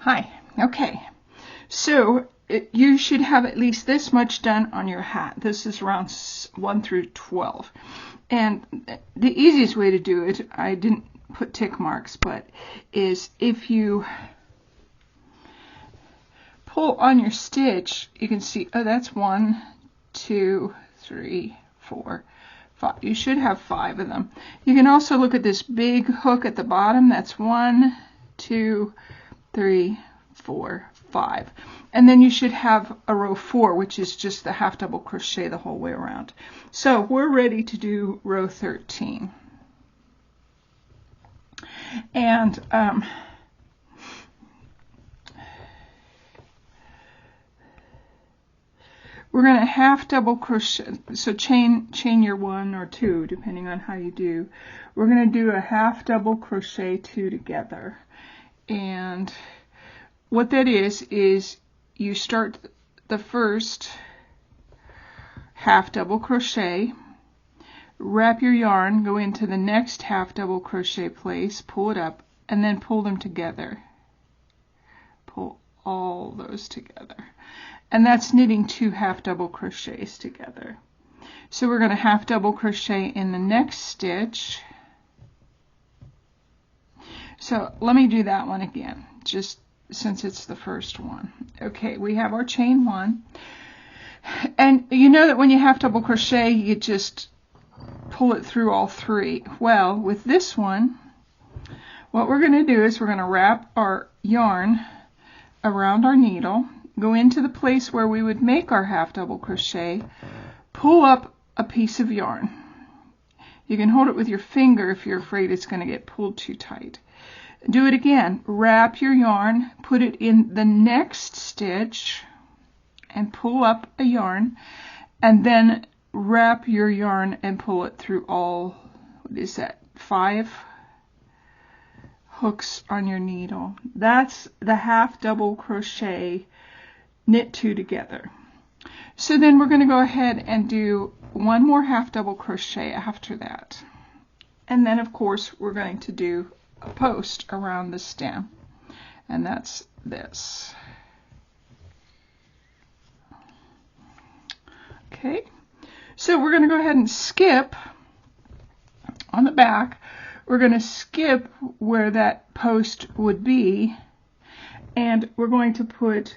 Hi. Okay. So you should have at least this much done on your hat. This is rounds 1 through 12. And the easiest way to do it, I didn't put tick marks, but is if you pull on your stitch, you can see, oh, that's 1, 2, 3, 4, 5. You should have 5 of them. You can also look at this big hook at the bottom. That's 1, 2, 3, 4, 5. And then you should have a row 4, which is just the half double crochet the whole way around. So we're ready to do row 13. And we're going to half double crochet, so chain your 1 or 2 depending on how you do. We're going to do a half double crochet 2 together. And what that is you start the first half double crochet, wrap your yarn, go into the next half double crochet place, pull it up, and then pull them together. Pull all those together. And that's knitting 2 half double crochets together. So we're going to half double crochet in the next stitch. So let me do that one again, just since it's the first one. Okay, we have our chain 1. And you know that when you half double crochet, you just pull it through all 3. Well, with this one, what we're going to do is we're going to wrap our yarn around our needle, go into the place where we would make our half double crochet, pull up a piece of yarn. You can hold it with your finger if you're afraid it's going to get pulled too tight. Do it again. Wrap your yarn, put it in the next stitch, and pull up a yarn, and then wrap your yarn and pull it through all, what is that, 5 hooks on your needle. That's the half double crochet, knit 2 together. So then we're going to go ahead and do 1 more half double crochet after that. And then of course we're going to do a post around the stem, and that's this. Okay, so we're going to go ahead and skip on the back. We're going to skip where that post would be, and we're going to put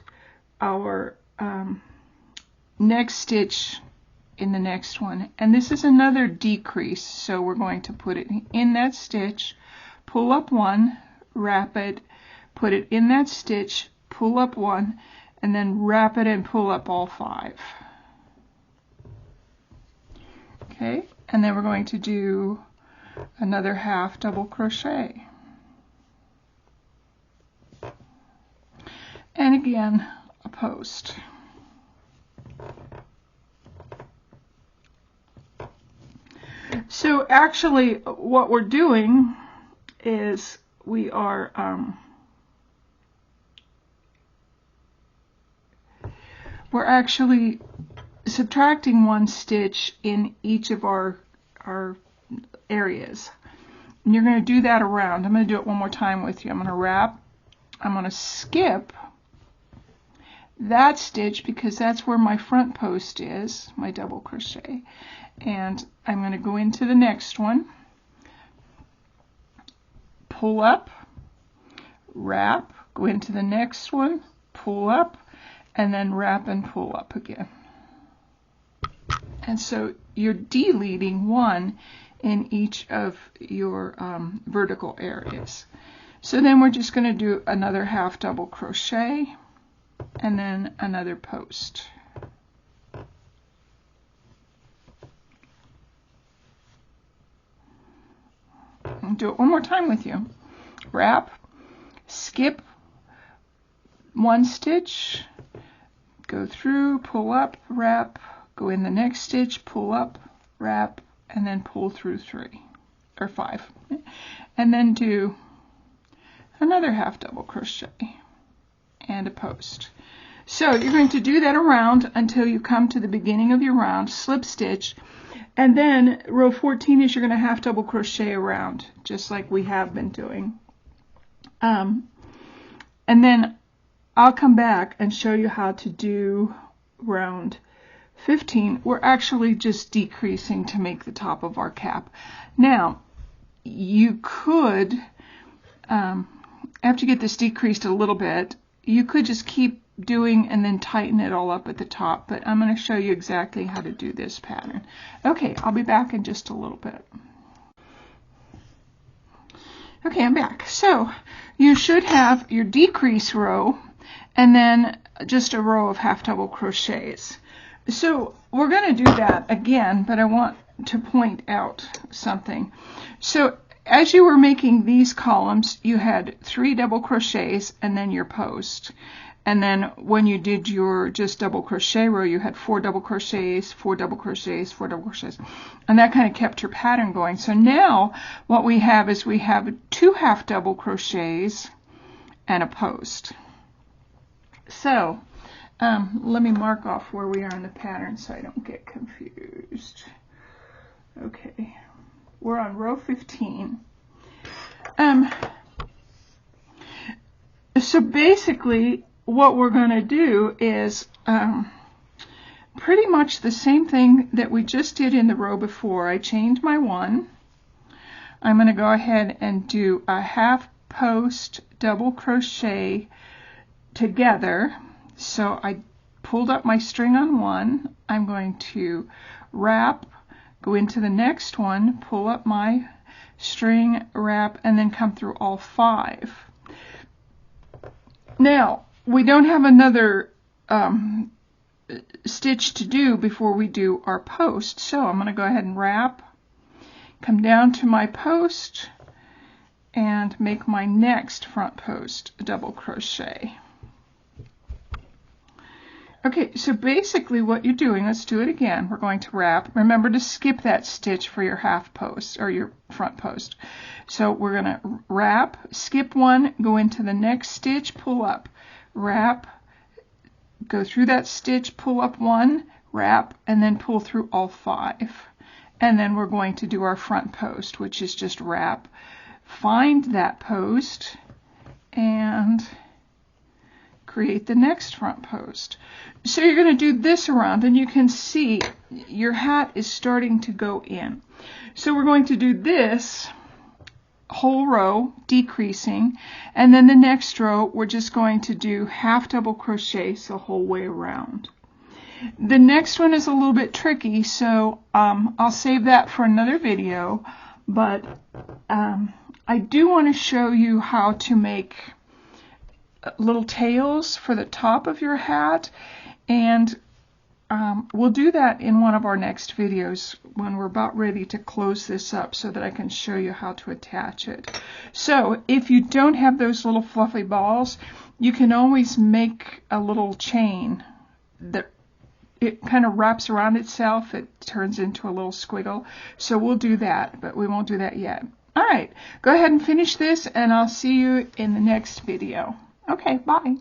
our next stitch in the next one, and this is another decrease, so we're going to put it in that stitch, pull up 1, wrap it, put it in that stitch, pull up 1, and then wrap it and pull up all 5. Okay, and then we're going to do another half double crochet. And again, a post. So actually what we're doing is we are we're actually subtracting 1 stitch in each of our areas. And you're going to do that around. I'm going to do it one more time with you. I'm going to wrap, I'm going to skip that stitch because that's where my front post is, my double crochet. And I'm going to go into the next one, pull up, wrap, go into the next one, pull up, and then wrap and pull up again. And so you're deleting 1 in each of your vertical areas. So then we're just going to do another half double crochet and then another post. I'll do it one more time with you. Wrap, skip 1 stitch, go through, pull up, wrap, go in the next stitch, pull up, wrap, and then pull through 3 or 5, and then do another half double crochet and a post. So you're going to do that around until you come to the beginning of your round, slip stitch, and then row 14 is you're going to half double crochet around, just like we have been doing. And then I'll come back and show you how to do round 15. We're actually just decreasing to make the top of our cap. Now, you could, after you get this decreased a little bit, you could just keep doing and then tighten it all up at the top, but I'm going to show you exactly how to do this pattern. Okay, I'll be back in just a little bit. Okay, I'm back. So you should have your decrease row and then just a row of half double crochets. So we're going to do that again, but I want to point out something. So as you were making these columns, you had 3 double crochets and then your post. And then when you did your just double crochet row, you had 4 double crochets, 4 double crochets, 4 double crochets. And that kind of kept your pattern going. So now what we have is we have 2 half double crochets and a post. So let me mark off where we are in the pattern so I don't get confused. Okay, we're on row 15. So basically what we're going to do is pretty much the same thing that we just did in the row before. I chained my 1. I'm going to go ahead and do a half post double crochet together. So I pulled up my string on 1. I'm going to wrap, go into the next one, pull up my string, wrap, and then come through all 5. Now, we don't have another stitch to do before we do our post, so I'm going to go ahead and wrap, come down to my post, and make my next front post double crochet. Okay, so basically what you're doing, let's do it again. We're going to wrap. Remember to skip that stitch for your half post or your front post. So we're going to wrap, skip 1, go into the next stitch, pull up, wrap, go through that stitch, pull up 1, wrap, and then pull through all 5. And then we're going to do our front post, which is just wrap, find that post, and create the next front post. So you're going to do this around, and you can see your hat is starting to go in. So we're going to do this whole row decreasing, and then the next row we're just going to do half double crochets the whole way around. The next one is a little bit tricky, so I'll save that for another video, but I do want to show you how to make little tails for the top of your hat, and we'll do that in one of our next videos when we're about ready to close this up so that I can show you how to attach it. So if you don't have those little fluffy balls, you can always make a little chain that it kind of wraps around itself. It turns into a little squiggle. So we'll do that, but we won't do that yet. All right, go ahead and finish this, and I'll see you in the next video. Okay, bye.